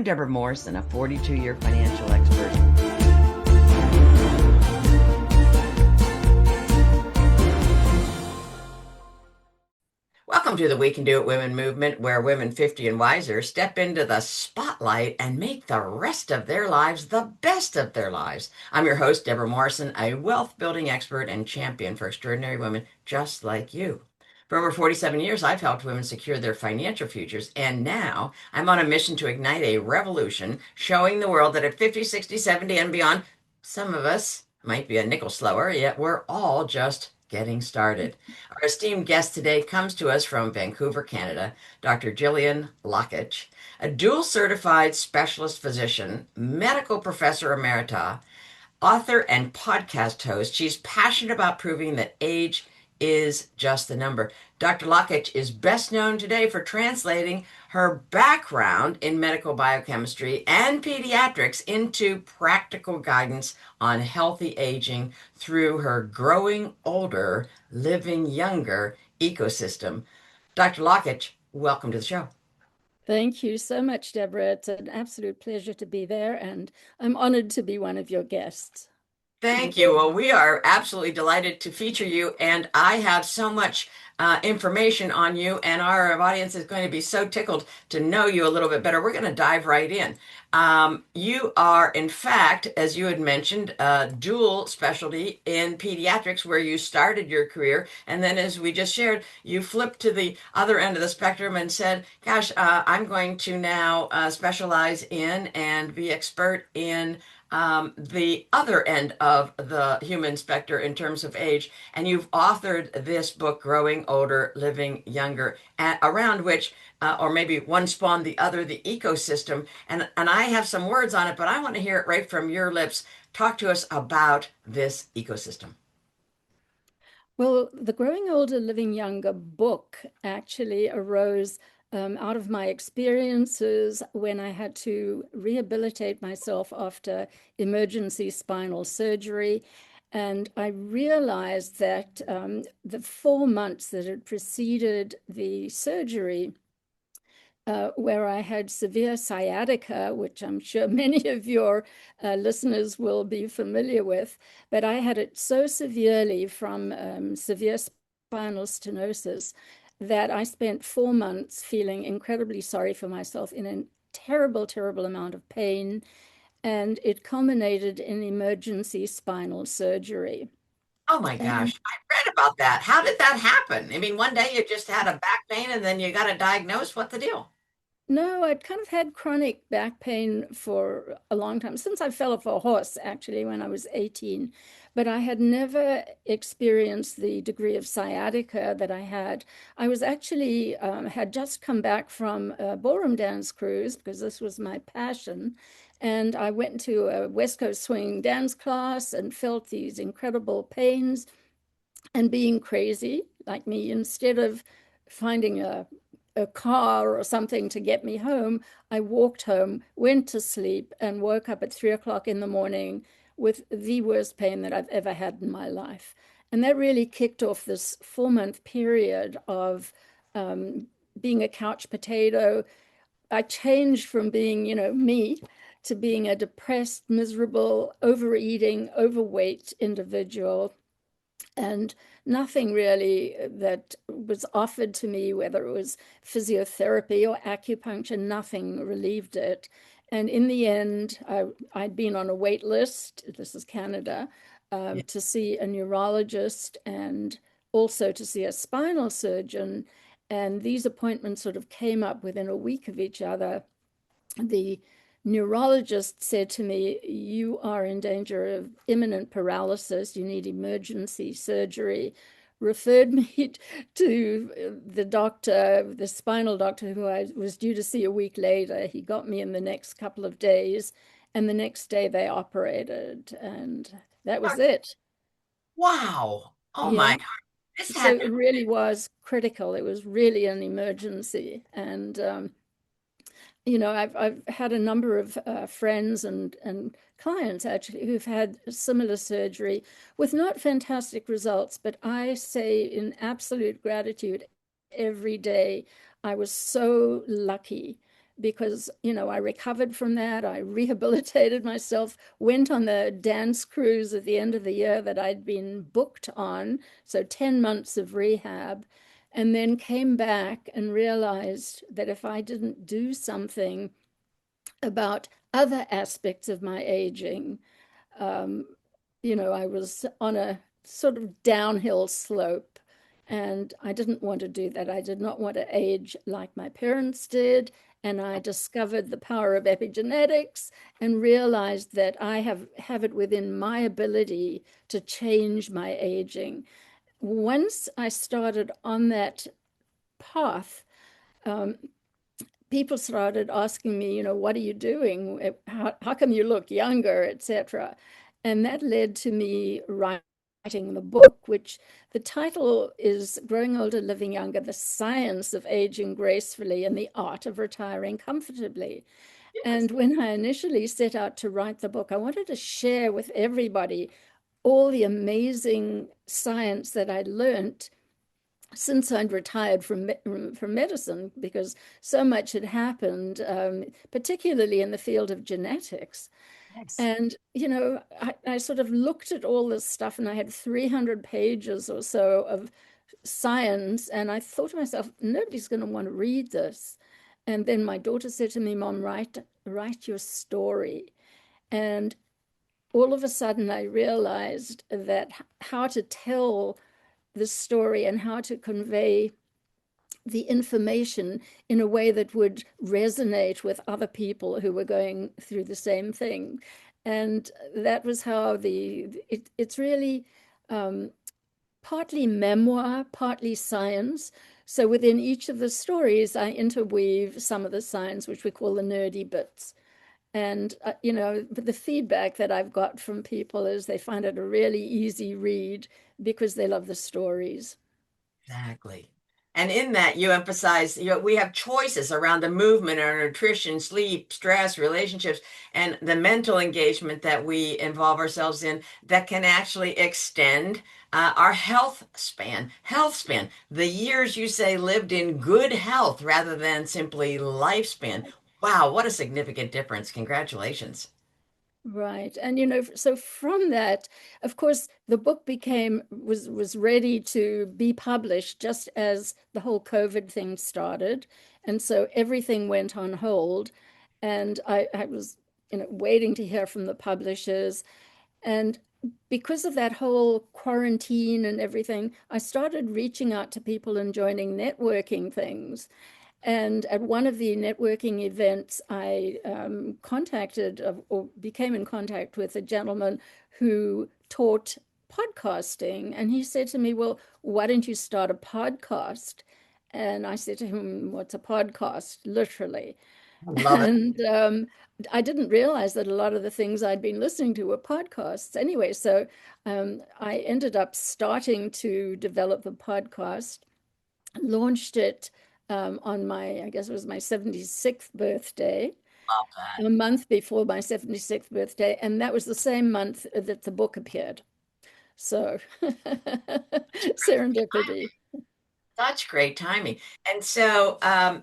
Debra Morrison, a 42-year financial expert. Welcome to the We Can Do It Women movement, where women 50 and wiser step into the spotlight and make the rest of their lives the best of their lives. I'm your host, Debra Morrison, a wealth building expert and champion for extraordinary women just like you. For over 47 years, I've helped women secure their financial futures, and now I'm on a mission to ignite a revolution showing the world that at 50, 60, 70, and beyond, some of us might be a nickel slower, yet we're all just getting started. Our esteemed guest today comes to us from Vancouver, Canada, Dr. Gillian Lockitch, a dual certified specialist physician, medical professor emerita, author, and podcast host. She's passionate about proving that age is just a number. Dr. Lockitch is best known today for translating her background in medical biochemistry and pediatrics into practical guidance on healthy aging through her Growing Older, Living Younger ecosystem. Dr. Lockitch, welcome to the show. Thank you so much, Deborah. It's an absolute pleasure to be there, and I'm honored to be one of your guests. Thank you. Well, we are absolutely delighted to feature you, and I have so much information on you, and our audience is going to be so tickled to know you a little bit better. We're going to dive right in. You are, in fact, as you had mentioned, dual specialty in pediatrics, where you started your career, and then, as we just shared, you flipped to the other end of the spectrum and said, "Gosh, I'm going to now specialize in and be expert in." The other end of the human spectrum in terms of age. And you've authored this book, Growing Older, Living Younger, around which, or maybe one spawned the other, the ecosystem. And I have some words on it, but I want to hear it right from your lips. Talk to us about this ecosystem. Well, the Growing Older, Living Younger book actually arose out of my experiences when I had to rehabilitate myself after emergency spinal surgery. And I realized that the 4 months that had preceded the surgery, where I had severe sciatica, which I'm sure many of your listeners will be familiar with, but I had it so severely from severe spinal stenosis that I spent 4 months feeling incredibly sorry for myself in a terrible, terrible amount of pain. And it culminated in emergency spinal surgery. Oh my And gosh, I read about that. How did that happen? I mean, one day you just had a back pain and then you got a diagnosis. What the deal? no, I'd kind of had chronic back pain for a long time, since I fell off a horse, actually, when I was 18. But I had never experienced the degree of sciatica that I had. I was actually had just come back from a ballroom dance cruise because this was my passion. And I went to a West Coast swing dance class and felt these incredible pains. And being crazy like me, instead of finding a car or something to get me home, I walked home, went to sleep, and woke up at 3 o'clock in the morning with the worst pain that I've ever had in my life. And that really kicked off this 4 month period of being a couch potato. I changed from being, me to being a depressed, miserable, overeating, overweight individual. And nothing really that was offered to me, whether it was physiotherapy or acupuncture, nothing relieved it. And in the end, I'd been on a wait list, this is Canada, Yeah. to see a neurologist and also to see a spinal surgeon. And these appointments sort of came up within a week of each other. The neurologist said to me, "You are in danger of imminent paralysis. You need emergency surgery." Referred me to the doctor, the spinal doctor, who I was due to see a week later. He got me in the next couple of days, and the next day they operated, and that was it. Wow. Oh my Yeah. God. This So had it really was critical. It was really an emergency. And I've had a number of friends and clients actually who've had similar surgery with not fantastic results, but I say in absolute gratitude every day, I was so lucky because, I recovered from that. I rehabilitated myself, went on the dance cruise at the end of the year that I'd been booked on, so 10 months of rehab, and then came back and realized that if I didn't do something about other aspects of my aging, um, I was on a sort of downhill slope, and I didn't want to do that. I did not want to age like my parents did. And I discovered the power of epigenetics and realized that I have it within my ability to change my aging. Once I started on that path, um, people started asking me, what are you doing? How come you look younger, etc. And that led to me writing the book, which the title is Growing Older, Living Younger, The Science of Aging Gracefully and the Art of Retiring Comfortably. Yes. And when I initially set out to write the book, I wanted to share with everybody all the amazing science that I learned since I'd retired from medicine, because so much had happened, particularly in the field of genetics. Yes. And, I sort of looked at all this stuff, and I had 300 pages or so of science. And I thought to myself, nobody's going to want to read this. And then my daughter said to me, Mom, write your story. And all of a sudden, I realized that how to tell the story and how to convey the information in a way that would resonate with other people who were going through the same thing. And that was how it's really um, partly memoir, partly science. So within each of the stories, I interweave some of the science, which we call the nerdy bits. And, but the feedback that I've got from people is they find it a really easy read because they love the stories. Exactly. And in that, you emphasize, we have choices around the movement, our nutrition, sleep, stress, relationships, and the mental engagement that we involve ourselves in that can actually extend our health span. Health span, the years you say lived in good health rather than simply lifespan. Wow, what a significant difference. Congratulations. Right. And so from that, of course, the book was ready to be published just as the whole COVID thing started. And so everything went on hold. And I was, waiting to hear from the publishers. And because of that whole quarantine and everything, I started reaching out to people and joining networking things. And at one of the networking events, I contacted or became in contact with a gentleman who taught podcasting. And he said to me, Well, why don't you start a podcast? And I said to him, What's a podcast? Literally. I love it. And I didn't realize that a lot of the things I'd been listening to were podcasts. Anyway, so I ended up starting to develop the podcast, launched it on I guess it was my 76th birthday, Love that. a month before my 76th birthday. And that was the same month that the book appeared. So serendipity. Such great timing. And so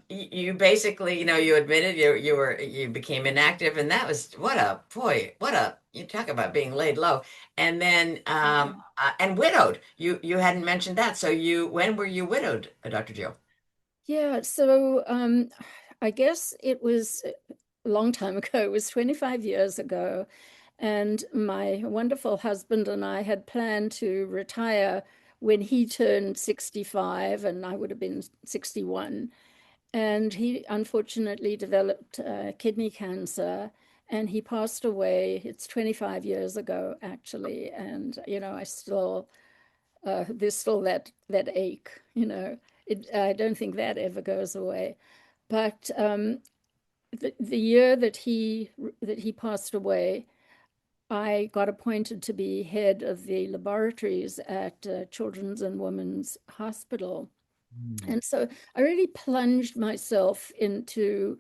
you basically, you admitted you became inactive, and that was what a boy, what a you talk about being laid low. And then and widowed. You hadn't mentioned that. So when were you widowed, Dr. Jill? Yeah, so I guess it was a long time ago. It was 25 years ago. And my wonderful husband and I had planned to retire when he turned 65, and I would have been 61. And he unfortunately developed kidney cancer, and he passed away. It's 25 years ago, actually. And, I still, there's still that ache, I don't think that ever goes away. But the year that he passed away, I got appointed to be head of the laboratories at Children's and Women's Hospital. Mm. And so I really plunged myself into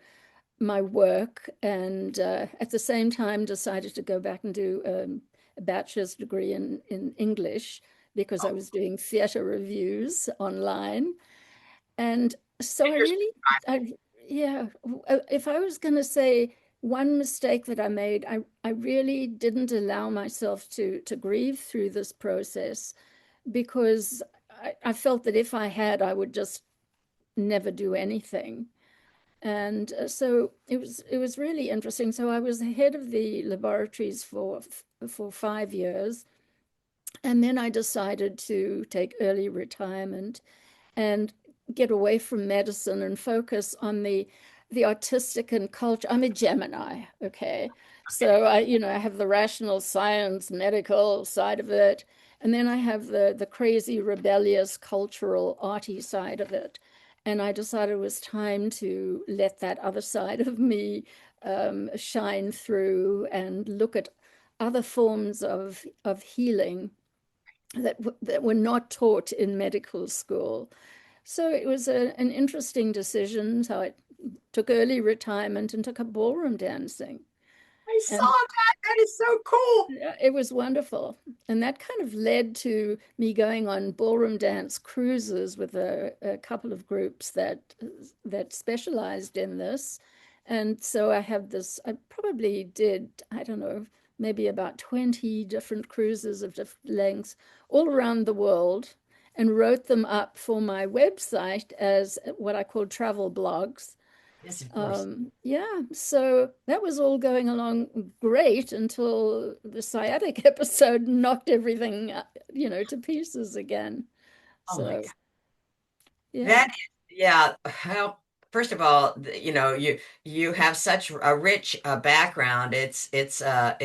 my work, and at the same time decided to go back and do a bachelor's degree in English, because I was doing theater reviews online. And so I Fingers. really, I, Yeah, if I was going to say one mistake that I made, I really didn't allow myself to grieve through this process because I felt that if I had, I would just never do anything. And so it was really interesting. So I was the head of the laboratories for 5 years, and then I decided to take early retirement and get away from medicine and focus on the artistic and culture. I'm a Gemini, okay? So I have the rational science, medical side of it, and then I have the crazy, rebellious, cultural, arty side of it. And I decided it was time to let that other side of me shine through and look at other forms of healing that were not taught in medical school. So it was an interesting decision. So I took early retirement and took up ballroom dancing. I saw And that. That is so cool. it was wonderful. And that kind of led to me going on ballroom dance cruises with a couple of groups that specialized in this. And so I have this, I probably did, I don't know, maybe about 20 different cruises of different lengths all around the world and wrote them up for my website as what I call travel blogs. Yes, of course. Yeah, so that was all going along great until the sciatic episode knocked everything, to pieces again. Oh my So, yeah. That is, yeah. Well, first of all, you have such a rich background. It's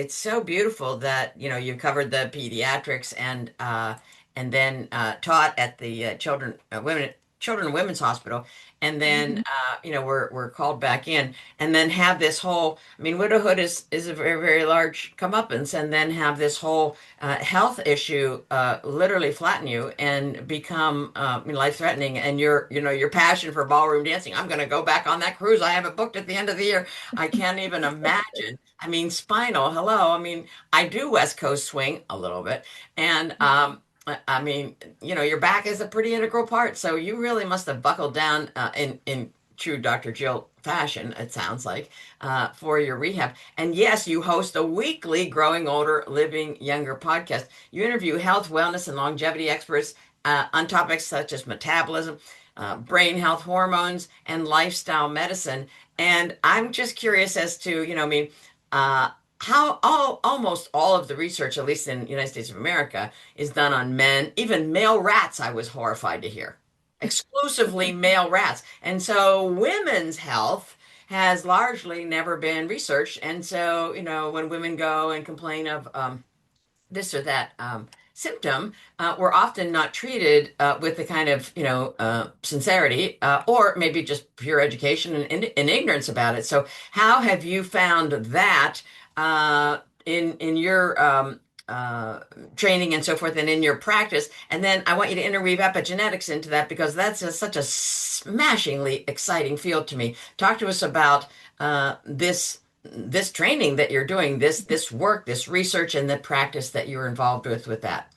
so beautiful that you covered the pediatrics and then taught at the children and women's hospital, and then Mhm. we're called back in, and then have this whole. I mean, widowhood is a very very large comeuppance, and then have this whole health issue literally flatten you and become life-threatening. And your passion for ballroom dancing. I'm going to go back on that cruise. I have it booked at the end of the year. I can't even imagine. I mean, Spinal, hello. I mean, I do West Coast swing a little bit, and I mean, your back is a pretty integral part. So you really must have buckled down in true Dr. Jill fashion, it sounds like, for your rehab. And yes, you host a weekly Growing Older, Living Younger podcast. You interview health, wellness, and longevity experts on topics such as metabolism, brain health, hormones, and lifestyle medicine. And I'm just curious as to, I mean, uh, how almost all of the research, at least in the United States of America, is done on men, even male rats, I was horrified to hear. Exclusively male rats. And so women's health has largely never been researched. And so, when women go and complain of this or that symptom, we're often not treated with the kind of, sincerity or maybe just pure education and ignorance about it. So, how have you found that in your training and so forth, and in your practice? And then I want you to interweave epigenetics into that because that's such a smashingly exciting field to me. Talk to us about this training that you're doing, this work, this research, and the practice that you're involved with that.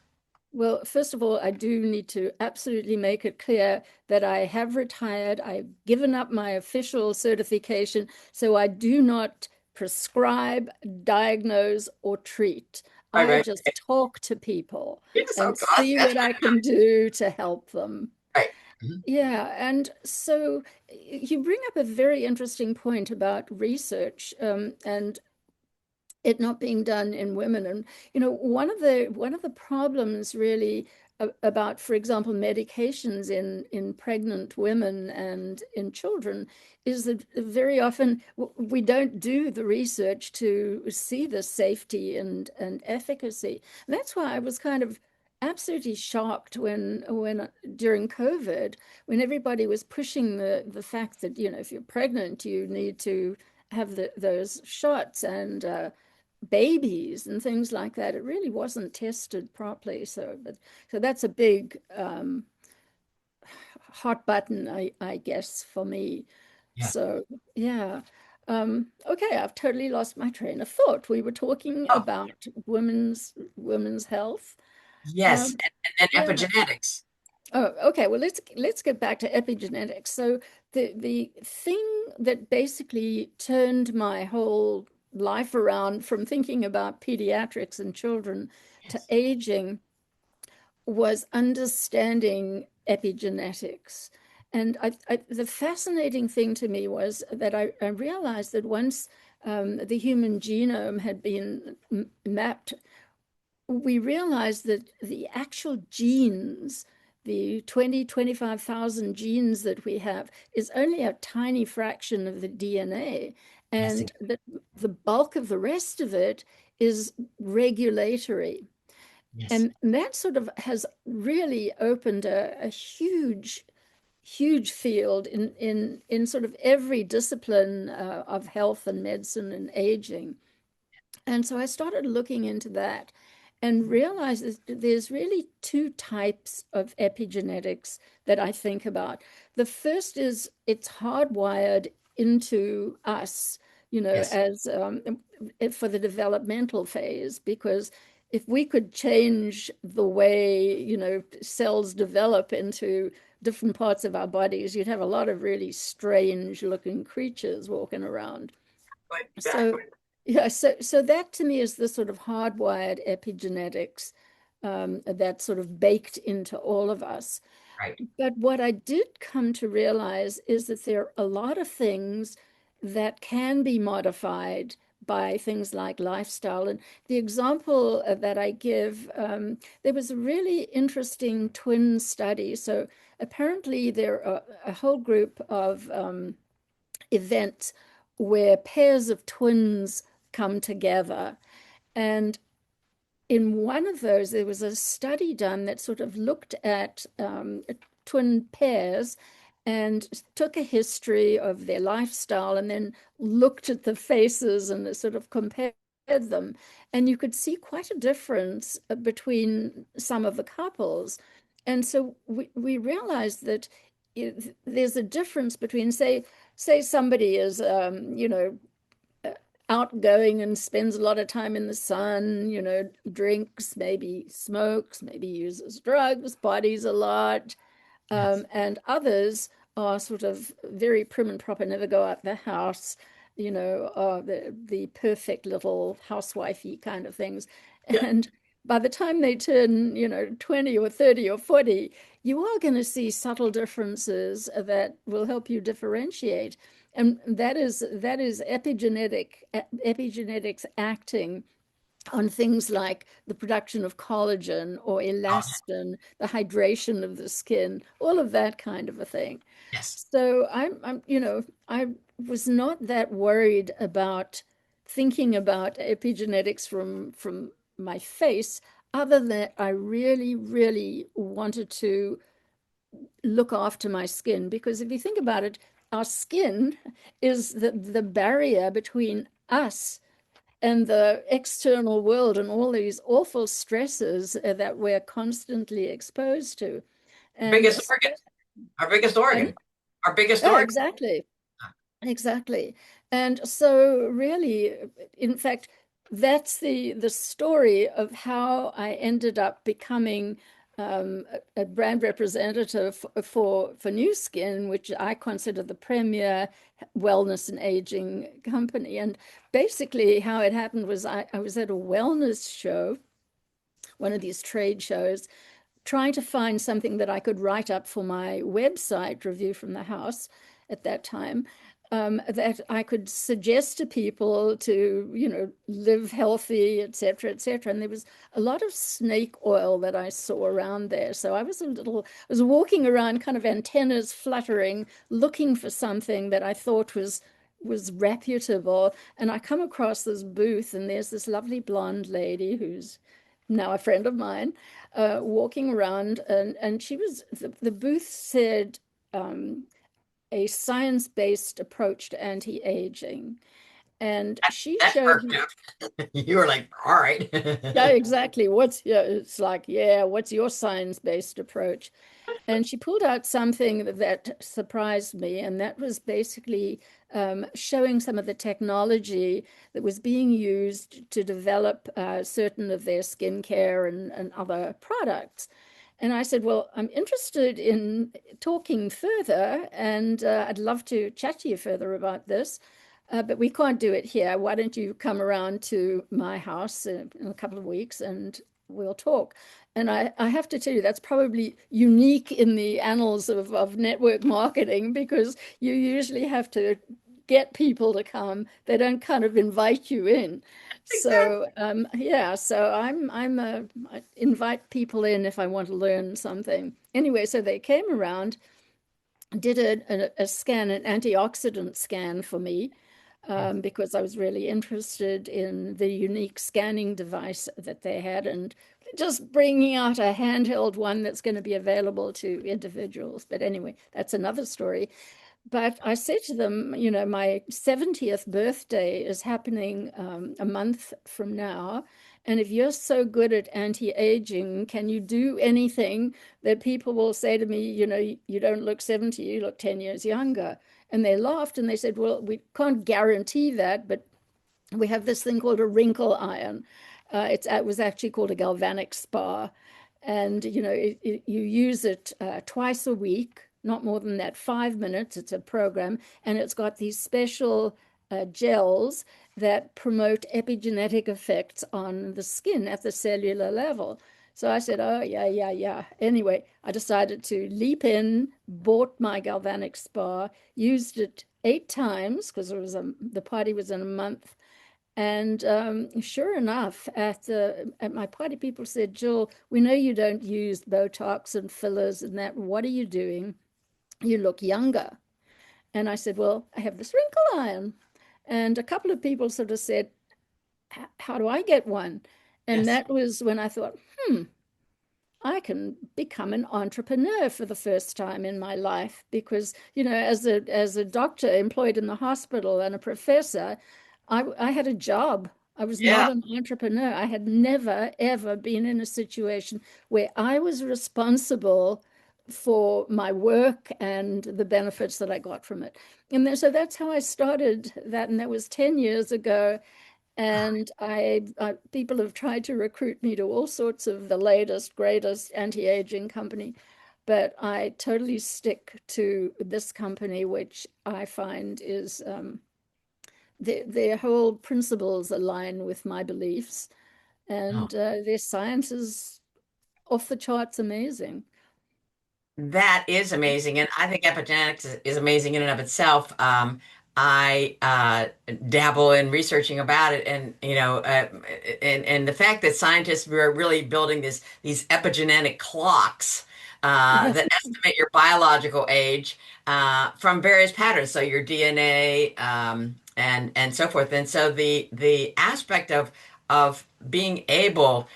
Well, first of all, I do need to absolutely make it clear that I have retired. I've given up my official certification, so I do not prescribe, diagnose, or treat. Right, I right. just talk to people Yes, oh and gosh, see that's what I can do to help them. right. Mhm. Yeah, and so you bring up a very interesting point about research, and it not being done in women. And one of the problems really about, for example, medications in pregnant women and in children is that very often we don't do the research to see the safety and efficacy. And that's why I was kind of absolutely shocked when during COVID, when everybody was pushing the fact that, if you're pregnant, you need to have those shots and babies and things like that. It really wasn't tested properly. So that's a big hot button, I guess, for me. Yeah. So yeah. Okay, I've totally lost my train of thought. We were talking Oh, about women's health. yes, Um, and yeah. epigenetics. Oh, okay. Well, let's get back to epigenetics. So the thing that basically turned my whole life around from thinking about pediatrics and children to Yes. aging was understanding epigenetics. And the fascinating thing to me was that I realized that once the human genome had been mapped, we realized that the actual genes, the 25,000 genes that we have, is only a tiny fraction of the DNA. Yes. And that the bulk of the rest of it is regulatory. Yes. And that sort of has really opened a huge, huge field in sort of every discipline of health and medicine and aging. And so I started looking into that and realized that there's really two types of epigenetics that I think about. The first is it's hardwired into us, Yes. as for the developmental phase, because if we could change the way, cells develop into different parts of our bodies, you'd have a lot of really strange looking creatures walking around. So, Exactly. yeah, so that to me is the sort of hardwired epigenetics that's sort of baked into all of us. Right. But what I did come to realize is that there are a lot of things that can be modified by things like lifestyle. And the example that I give, there was a really interesting twin study. So apparently there are a whole group of events where pairs of twins come together. And in one of those, there was a study done that sort of looked at twin pairs and took a history of their lifestyle and then looked at the faces and sort of compared them. And you could see quite a difference between some of the couples. And so we realized that there's a difference between, say somebody is, outgoing and spends a lot of time in the sun, drinks, maybe smokes, maybe uses drugs, parties a lot. Yes. And others are sort of very prim and proper, never go out the house, are the perfect little housewifey kind of things. Yeah. And by the time they turn, 20 or 30 or 40, you are going to see subtle differences that will help you differentiate. And that is epigenetics acting on things like the production of collagen or Oh, elastin, the hydration of the skin, all of that kind of a thing. yes. So I was not that worried about thinking about epigenetics from my face, other than I really, really wanted to look after my skin. Because if you think about it, our skin is the barrier between us and the external world and all these awful stresses that we're constantly exposed to. And Biggest organ. Our biggest pardon? organ. Our biggest Oh, organ. exactly. Exactly. And so really, in fact, that's the story of how I ended up becoming a brand representative for New Skin, which I consider the premier wellness and aging company. And basically how it happened was I was at a wellness show, one of these trade shows, trying to find something that I could write up for my website, Review from the House, at that time, that I could suggest to people to, live healthy, et cetera, et cetera. And there was a lot of snake oil that I saw around there. So I was walking around kind of antennas fluttering, looking for something that I thought was reputable. And I come across this booth, and there's this lovely blonde lady who's now a friend of mine, walking around, and the booth said a science-based approach to anti-aging. And she That showed perked me, up. You were like, all right. yeah, exactly. It's like, yeah, what's your science-based approach? And she pulled out something that surprised me, and that was basically showing some of the technology that was being used to develop certain of their skincare and other products. And I said, well, I'm interested in talking further, and I'd love to chat to you further about this, but we can't do it here. Why don't you come around to my house in a couple of weeks and we'll talk? And I have to tell you, that's probably unique in the annals of network marketing because you usually have to get people to come. They don't kind of invite you in. So Exactly. yeah, so I invite people in if I want to learn something. Anyway, so they came around, did a scan, an antioxidant scan for me, because I was really interested in the unique scanning device that they had and just bringing out a handheld one that's going to be available to individuals. But anyway, that's another story. But I said to them, my 70th birthday is happening a month from now. And if you're so good at anti-aging, can you do anything that people will say to me, you don't look 70, you look 10 years younger? And they laughed and they said, well, we can't guarantee that, but we have this thing called a wrinkle iron. It was actually called a galvanic spa. And, you use it twice a week, not more than that, 5 minutes. It's a program. And it's got these special gels that promote epigenetic effects on the skin at the cellular level. So I said, oh, yeah, yeah, yeah. Anyway, I decided to leap in, bought my galvanic spa, used it 8 times because the party was in a month. And sure enough, at my party, people said, Jill, we know you don't use Botox and fillers and that. What are you doing? You look younger. And I said, well, I have this wrinkle iron. And a couple of people sort of said, how do I get one? And Yes. that was when I thought, hmm, I can become an entrepreneur for the first time in my life because, as a doctor employed in the hospital and a professor, I had a job. I was not Yeah. an entrepreneur. I had never, ever been in a situation where I was responsible for my work and the benefits that I got from it. And then, so that's how I started that. And that was 10 years ago. And people have tried to recruit me to all sorts of the latest, greatest anti-aging company, but I totally stick to this company, which I find is their whole principles align with my beliefs, Oh. and their science is off the charts amazing. That is amazing, and I think epigenetics is amazing in and of itself. I dabble in researching about it, and and the fact that scientists are really building these epigenetic clocks that estimate your biological age from various patterns, so your DNA and so forth. And so the aspect of being able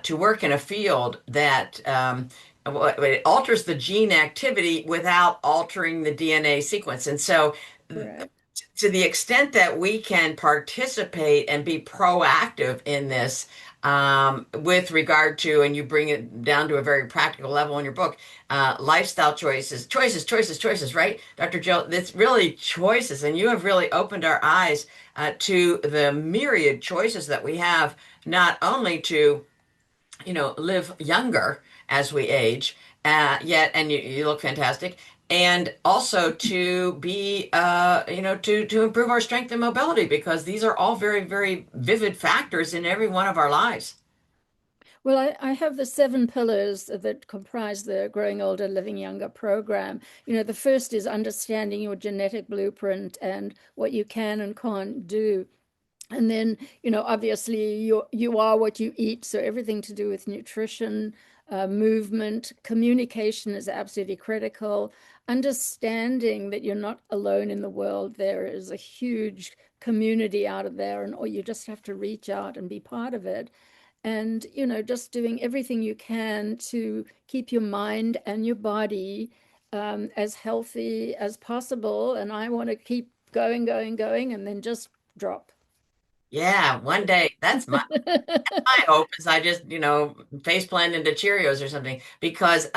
to work in a field that it alters the gene activity without altering the DNA sequence. And so, Correct. to the extent that we can participate and be proactive in this, with regard to, and you bring it down to a very practical level in your book, lifestyle choices, right? Dr. Jill, it's really choices, and you have really opened our eyes to the myriad choices that we have, not only to live younger as we age, yet, and you look fantastic, and also to be, to improve our strength and mobility, because these are all very, very vivid factors in every one of our lives. Well, I have the 7 pillars that comprise the Growing Older, Living Younger program. The first is understanding your genetic blueprint and what you can and can't do. And then, obviously you are what you eat, so everything to do with nutrition, movement, communication is absolutely critical. Understanding that you're not alone in the world. There is a huge community out there, and or you just have to reach out and be part of it. And, just doing everything you can to keep your mind and your body as healthy as possible. And I want to keep going, going, going, and then just drop. Yeah, one day that's my hope is I just, face plant into Cheerios or something, because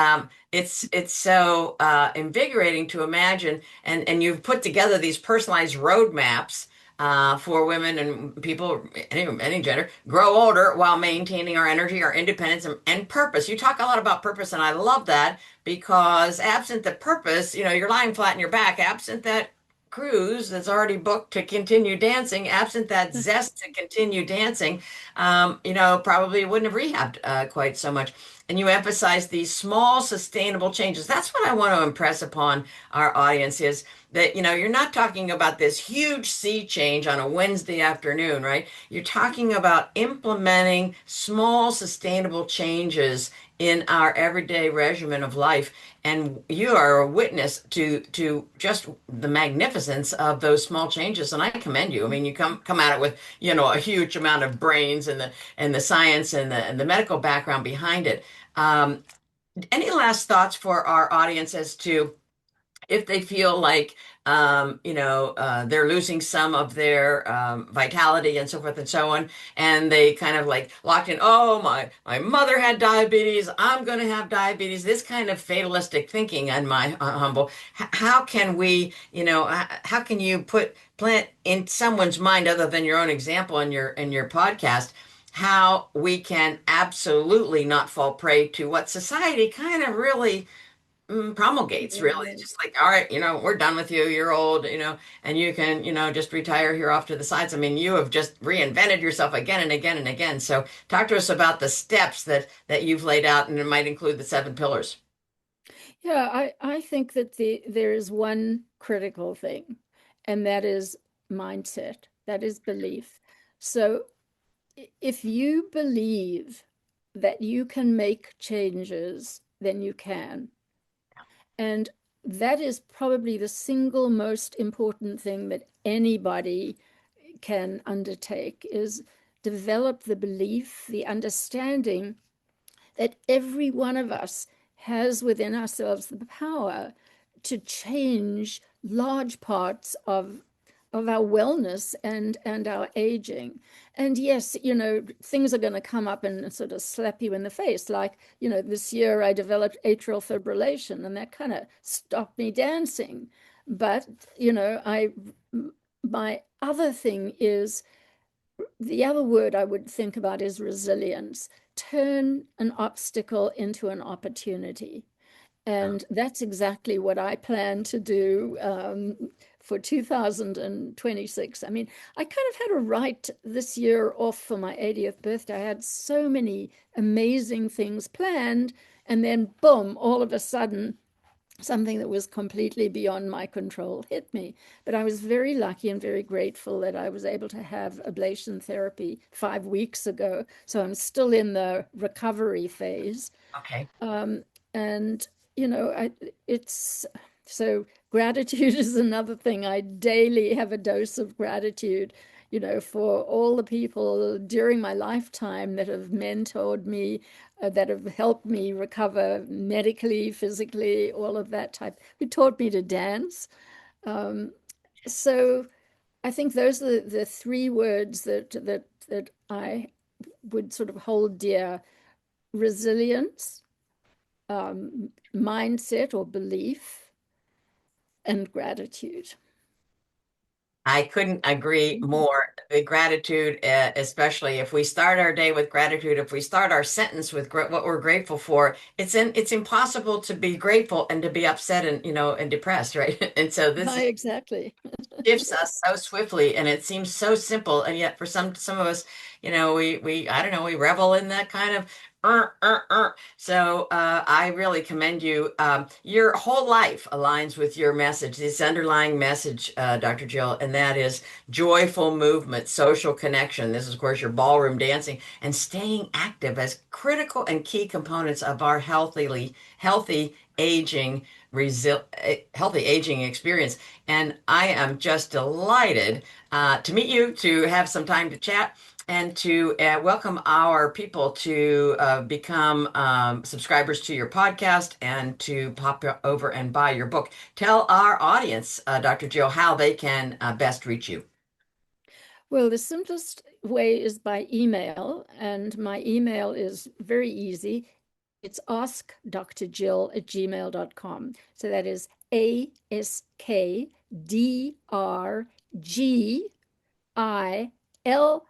it's so invigorating to imagine, and you've put together these personalized roadmaps for women and people, any gender, grow older while maintaining our energy, our independence, and purpose. You talk a lot about purpose, and I love that because absent the purpose, you're lying flat in your back. Absent that cruise that's already booked to continue dancing, absent that zest to continue dancing, probably wouldn't have rehabbed quite so much. And you emphasize these small, sustainable changes. That's what I want to impress upon our audience is that, you're not talking about this huge sea change on a Wednesday afternoon, right? You're talking about implementing small, sustainable changes in our everyday regimen of life. And you are a witness to just the magnificence of those small changes. And I commend you. I mean, you come at it with, a huge amount of brains and the science and the medical background behind it. Um, any last thoughts for our audience as to if they feel like they're losing some of their vitality and so forth and so on, and they kind of like locked in, oh, my mother had diabetes, I'm going to have diabetes, this kind of fatalistic thinking on my humble, how can we, how can you plant in someone's mind other than your own example in your podcast, how we can absolutely not fall prey to what society kind of really promulgates, really Right. just like, all right, we're done with you, you're old, and you can, just retire here off to the sides. I mean, you have just reinvented yourself again and again and again. So talk to us about the steps that you've laid out, and it might include the 7 pillars. Yeah, I think that there is one critical thing, and that is mindset, that is belief. So if you believe that you can make changes, then you can. And that is probably the single most important thing that anybody can undertake is develop the belief, the understanding that every one of us has within ourselves the power to change large parts of our wellness and our aging. And yes, things are going to come up and sort of slap you in the face. Like, this year I developed atrial fibrillation and that kind of stopped me dancing. But, my other thing is the other word I would think about is resilience. Turn an obstacle into an opportunity. And that's exactly what I plan to do for 2026. I mean, I kind of had a write this year off for my 80th birthday. I had so many amazing things planned. And then, boom, all of a sudden, something that was completely beyond my control hit me. But I was very lucky and very grateful that I was able to have ablation therapy 5 weeks ago. So I'm still in the recovery phase. Okay. Um, and, it's so gratitude is another thing. I daily have a dose of gratitude, for all the people during my lifetime that have mentored me, that have helped me recover medically, physically, all of that type, who taught me to dance. Um, so I think those are the three words that I would sort of hold dear: resilience, mindset or belief, and gratitude. I couldn't agree more. The gratitude, especially if we start our day with gratitude, if we start our sentence with what we're grateful for, it's impossible to be grateful and to be upset and and depressed, right? And so this Hi, exactly. shifts us so swiftly, and it seems so simple, and yet for some of us, we I don't know, we revel in that kind of so I really commend you. Your whole life aligns with your message, this underlying message, Dr. Jill, and that is joyful movement, social connection. This is, of course, your ballroom dancing and staying active as critical and key components of our healthy aging healthy aging experience. And I am just delighted to meet you, to have some time to chat, and to welcome our people to become subscribers to your podcast and to pop over and buy your book. Tell our audience, Dr. Jill, how they can best reach you. Well, the simplest way is by email, and my email is very easy. It's askdrjill@gmail.com. So that is ASKDRG gmail.com.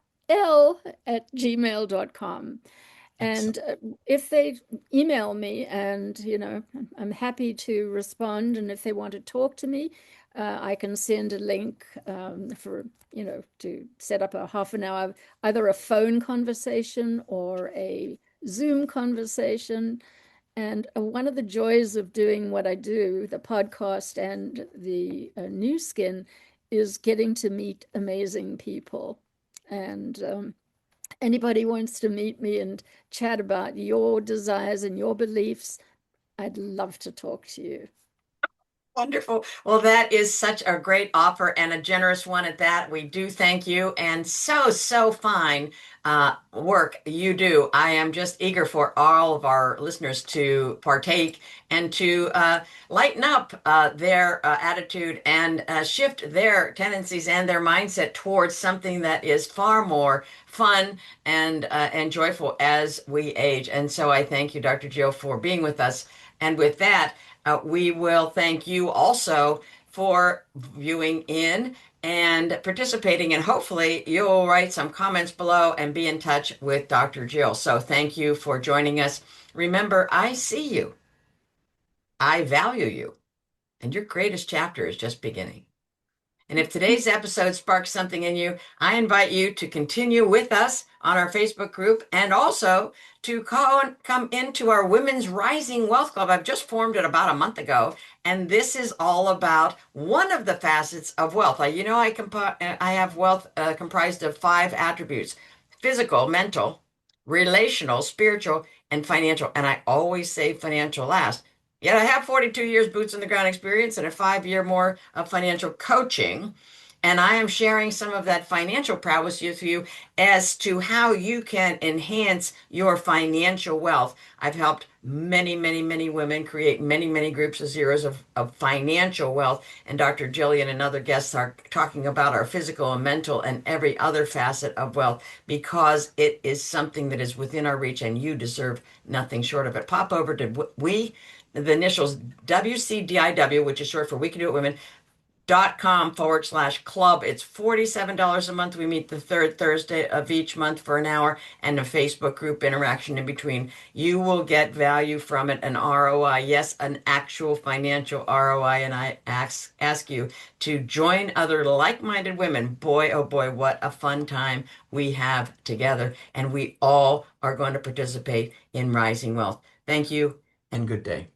Excellent. And if they email me, and I'm happy to respond. And if they want to talk to me, I can send a link for to set up a half an hour, either a phone conversation or a Zoom conversation. And one of the joys of doing what I do, the podcast and the new skin, is getting to meet amazing people. And anybody wants to meet me and chat about your desires and your beliefs, I'd love to talk to you. Wonderful. Well, that is such a great offer and a generous one at that. We do thank you and so, so fine work you do. I am just eager for all of our listeners to partake and to lighten up their attitude and shift their tendencies and their mindset towards something that is far more fun and joyful as we age. And so I thank you, Dr. Jill, for being with us. And with that, we will thank you also for viewing in and participating, and hopefully you'll write some comments below and be in touch with Dr. Jill. So thank you for joining us. Remember, I see you, I value you, and your greatest chapter is just beginning. And if today's episode sparks something in you, I invite you to continue with us on our Facebook group and also to come into our Women's Rising Wealth Club. I've just formed it about a month ago, and this is all about one of the facets of wealth. I have wealth comprised of five attributes: physical, mental, relational, spiritual, and financial. And I always say financial last. Yet I have 42 years boots on the ground experience and a 5 year more of financial coaching. And I am sharing some of that financial prowess with you as to how you can enhance your financial wealth. I've helped many, many, many women create many, many groups of zeros of financial wealth. And Dr. Gillian and other guests are talking about our physical and mental and every other facet of wealth because it is something that is within our reach and you deserve nothing short of it. Pop over to the initials WCDIW, which is short for We Can Do It Women, .com/club. It's $47 a month. We meet the third Thursday of each month for an hour and a Facebook group interaction in between. You will get value from it, an ROI. Yes, an actual financial ROI. And I ask you to join other like-minded women. Boy, oh boy, what a fun time we have together. And we all are going to participate in rising wealth. Thank you and good day.